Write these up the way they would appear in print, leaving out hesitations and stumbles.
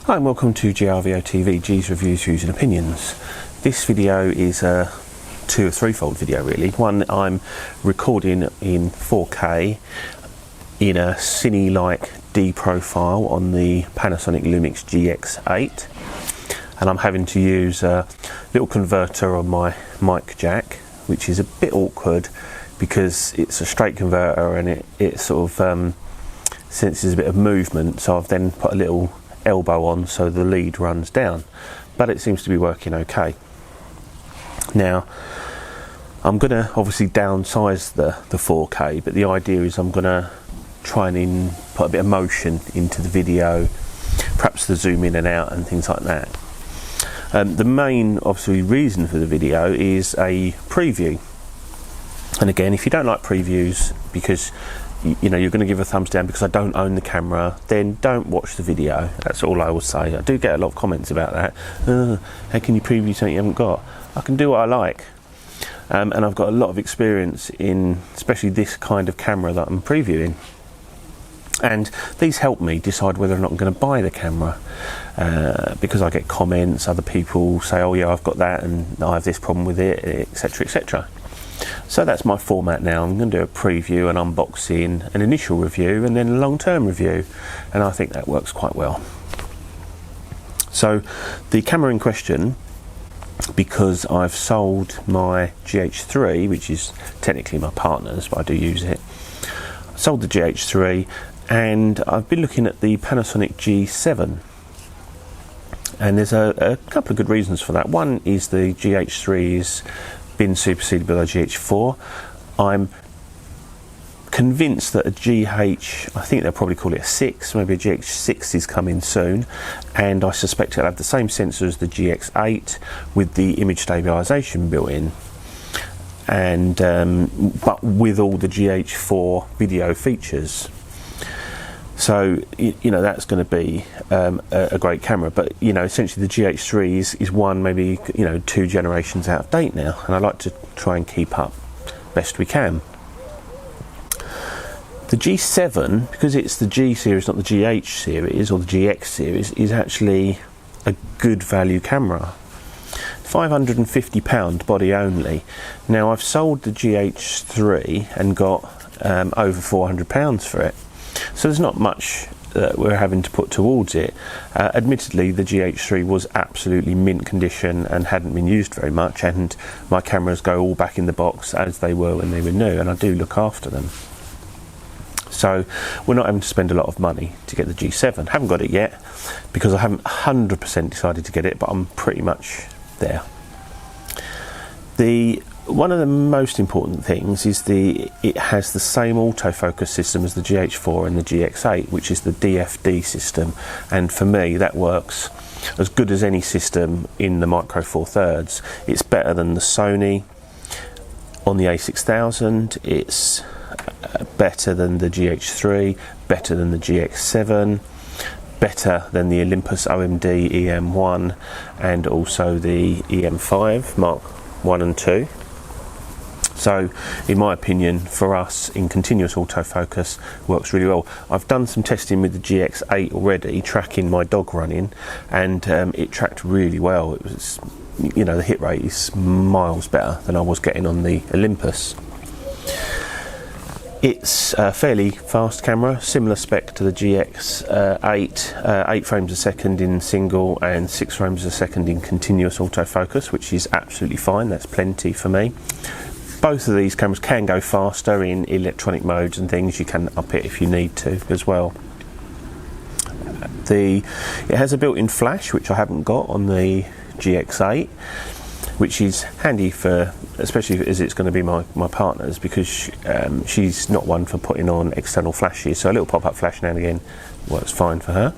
Hi and welcome to GRVO TV, G's Reviews, Views and Opinions. This video is a two or threefold video really. One, I'm recording in 4K in a cine-like D profile on the Panasonic Lumix G7, and I'm having to use a little converter on my mic jack, which is a bit awkward because it's a straight converter and it sort of senses a bit of movement, so I've then put a little elbow on so the lead runs down, but it seems to be working okay. Now I'm going to obviously downsize the 4K, but the idea is I'm going to try and put a bit of motion into the video, perhaps the zoom in and out and things like that. The main obviously reason for the video is a preview, and again, if you don't like previews because you know you're going to give a thumbs down because I don't own the camera, then don't watch the video. That's all I will say. I do get a lot of comments about that. How can you preview something you haven't got? I can do what I like, and I've got a lot of experience in especially this kind of camera that I'm previewing, and these help me decide whether or not I'm going to buy the camera, because I get comments, other people say, oh yeah, I've got that and I have this problem with it, etc, etc. So that's my format now. I'm going to do a preview, an unboxing, an initial review, and then a long-term review, and I think that works quite well. So the camera in question, because I've sold my GH3, which is technically my partner's, but I do use it, sold the GH3, and I've been looking at the Panasonic G7, and there's a couple of good reasons for that. One is the GH3's been superseded by the GH4. I'm convinced that a GH, I think they'll probably call it a 6, maybe a GH6 is coming soon, and I suspect it'll have the same sensor as the GX8 with the image stabilisation built in, and but with all the GH4 video features. So you know that's going to be a great camera, but you know essentially the GH3 is one, maybe you know 2 generations out of date now, and I like to try and keep up best we can. The G7, because it's the G series, not the GH series or the GX series, is actually a good value camera. £550 body only. Now I've sold the GH3 and got over £400 for it. So there's not much that we're having to put towards it. Admittedly, the GH3 was absolutely mint condition and hadn't been used very much, and my cameras go all back in the box as they were when they were new, and I do look after them. So we're not having to spend a lot of money to get the G7. Haven't got it yet because I haven't 100% decided to get it, but I'm pretty much there. One of the most important things is it has the same autofocus system as the GH4 and the GX8, which is the DFD system, and for me that works as good as any system in the Micro Four Thirds. It's better than the Sony on the A6000, it's better than the GH3, better than the GX7, better than the Olympus OMD EM1, and also the EM5 Mark 1 and 2. So in my opinion, for us in continuous autofocus works really well. I've done some testing with the GX8 already, tracking my dog running, and it tracked really well. It was, you know, the hit rate is miles better than I was getting on the Olympus. It's a fairly fast camera, similar spec to the GX8, 8 frames a second in single and 6 frames a second in continuous autofocus, which is absolutely fine. That's plenty for me. Both of these cameras can go faster in electronic modes and things. You can up it if you need to as well. It has a built-in flash, which I haven't got on the GX8, which is handy for, especially as it's going to be my partner's, because she's not one for putting on external flashes, so a little pop-up flash now and again works fine for her.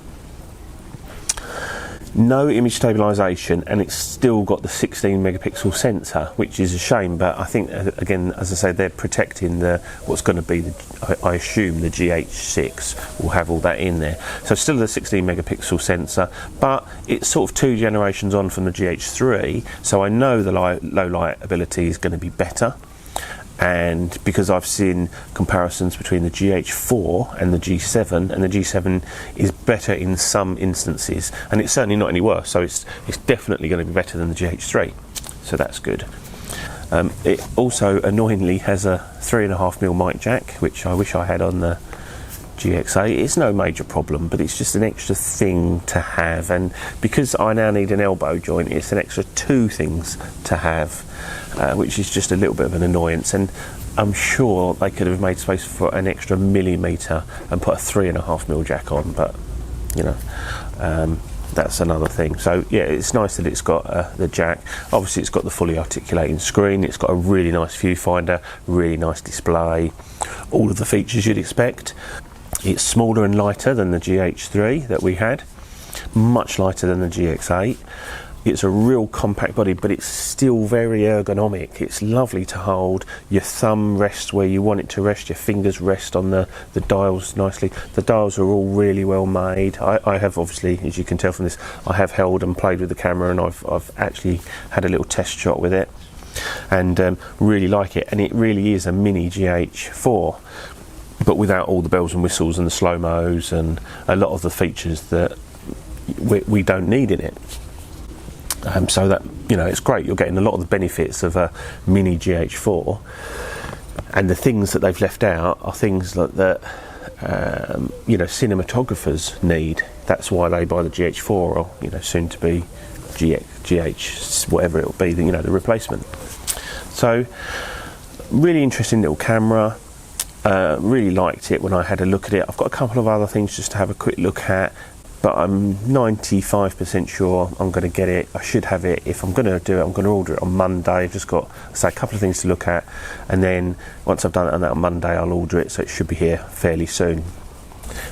No image stabilisation, and it's still got the 16 megapixel sensor, which is a shame, but I think again, as I say, they're protecting what's going to be I assume the GH6 will have all that in there. So still the 16 megapixel sensor, but it's sort of 2 generations on from the GH3, so I know the low light ability is going to be better, and because I've seen comparisons between the GH4 and the G7, and the G7 is better in some instances, and it's certainly not any worse, so it's definitely going to be better than the GH3, so that's good. It also annoyingly has a 3.5mm mic jack, which I wish I had on the GX8. It's no major problem, but it's just an extra thing to have, and because I now need an elbow joint, it's an extra 2 things to have, which is just a little bit of an annoyance. And I'm sure they could have made space for an extra millimetre and put a 3.5mm jack on, but you know, that's another thing. So yeah, it's nice that it's got the jack. Obviously it's got the fully articulating screen, it's got a really nice viewfinder, really nice display, all of the features you'd expect. It's smaller and lighter than the GH3 that we had, much lighter than the GX8. It's a real compact body, but it's still very ergonomic. It's lovely to hold. Your thumb rests where you want it to rest, your fingers rest on the dials nicely. The dials are all really well made. I have, obviously, as you can tell from this, I have held and played with the camera, and I've actually had a little test shot with it, and really like it. And it really is a mini GH4, but without all the bells and whistles and the slow-mos and a lot of the features that we don't need in it. So that, you know, it's great. You're getting a lot of the benefits of a mini GH4, and the things that they've left out are things that you know, cinematographers need. That's why they buy the GH4, or you know, soon to be GH, whatever it will be, you know, the replacement. So really interesting little camera. Really liked it when I had a look at it. I've got a couple of other things just to have a quick look at, but I'm 95% sure I'm going to get it. I should have it. If I'm going to do it, I'm going to order it on Monday. I've just got, say, a couple of things to look at, and then once I've done it on Monday, I'll order it, so it should be here fairly soon.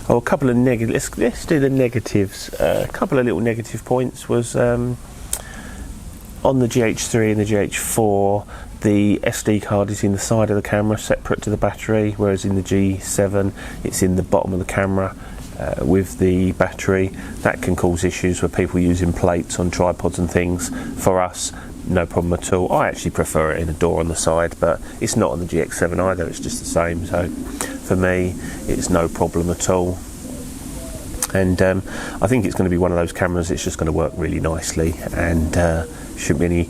Oh, a couple of negatives. Let's do the negatives. A couple of little negative points was on the GH3 and the GH4. The SD card is in the side of the camera, separate to the battery, whereas in the G7 it's in the bottom of the camera with the battery. That can cause issues with people using plates on tripods and things. For us, no problem at all. I actually prefer it in a door on the side, but it's not on the GX7 either, it's just the same. So for me, it's no problem at all. And I think it's going to be one of those cameras that's just going to work really nicely, and shouldn't be any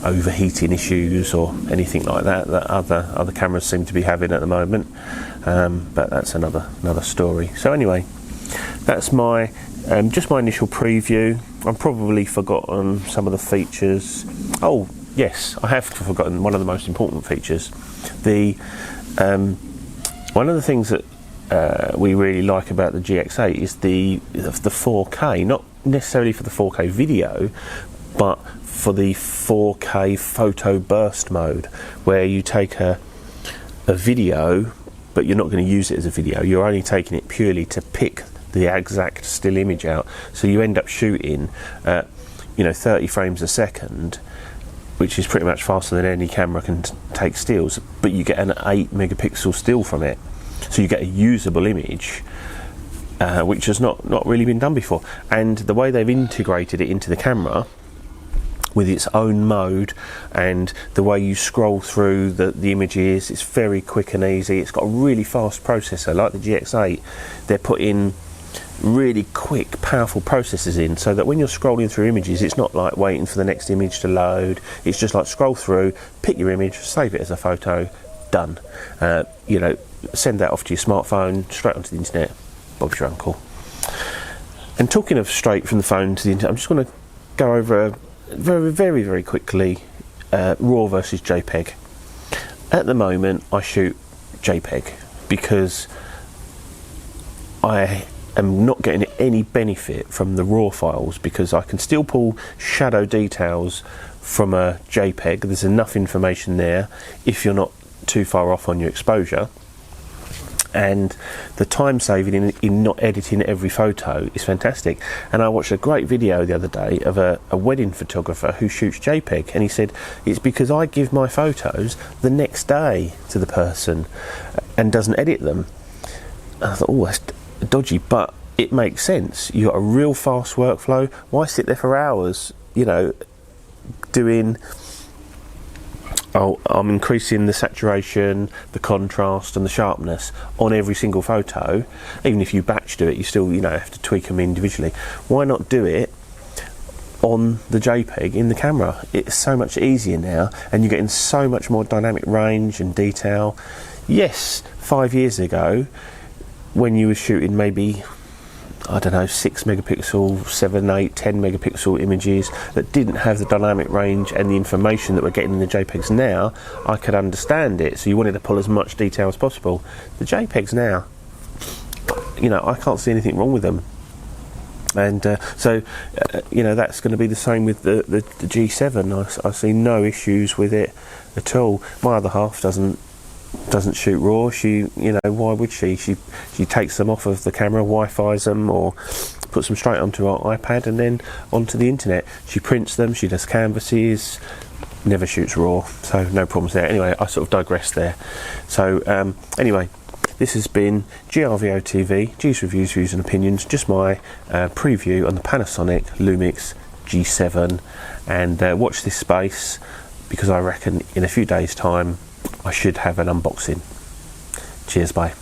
overheating issues or anything like that other cameras seem to be having at the moment, but that's another story. So anyway, that's my just my initial preview. I've probably forgotten some of the features. Oh yes, I have forgotten one of the most important features. The one of the things that we really like about the GX8 is the 4K, not necessarily for the 4K video, but for the 4K photo burst mode, where you take a video, but you're not going to use it as a video. You're only taking it purely to pick the exact still image out. So you end up shooting at, you know, 30 frames a second, which is pretty much faster than any camera can take stills, but you get an 8 megapixel still from it. So you get a usable image, which has not really been done before. And the way they've integrated it into the camera with its own mode, and the way you scroll through the images, it's very quick and easy. It's got a really fast processor, like the GX8. They're putting really quick, powerful processors in, so that when you're scrolling through images, it's not like waiting for the next image to load. It's just like scroll through, pick your image, save it as a photo, done. You know, send that off to your smartphone, straight onto the internet. Bob's your uncle. And talking of straight from the phone to the internet, I'm just going to go over very quickly RAW versus JPEG. At the moment I shoot JPEG because I am not getting any benefit from the RAW files, because I can still pull shadow details from a JPEG. There's enough information there if you're not too far off on your exposure, and the time saving in not editing every photo is fantastic. And I watched a great video the other day of a wedding photographer who shoots JPEG, and he said it's because I give my photos the next day to the person and doesn't edit them. And I thought, oh, that's dodgy, but it makes sense. You've got a real fast workflow. Why sit there for hours, you know, doing I'm increasing the saturation, the contrast and the sharpness on every single photo. Even if you batch do it, you still have to tweak them individually. Why not do it on the JPEG in the camera? It's so much easier now, and you're getting so much more dynamic range and detail. Yes, 5 years ago, when you were shooting maybe, I don't know, 6 megapixel, 7, 8, 10 megapixel images that didn't have the dynamic range and the information that we're getting in the JPEGs now, I could understand it. So you wanted to pull as much detail as possible. The JPEGs now, I can't see anything wrong with them. And that's going to be the same with the G7. I see no issues with it at all. My other half doesn't shoot RAW. She, why would she? She takes them off of the camera, Wi-Fi's them, or puts them straight onto her iPad and then onto the internet. She prints them. She does canvases. Never shoots RAW, so no problems there. Anyway, I sort of digressed there. So anyway, this has been GRVO TV, G's Reviews, Views and Opinions. Just my preview on the Panasonic Lumix G7, and watch this space, because I reckon in a few days' time I should have an unboxing. Cheers, bye.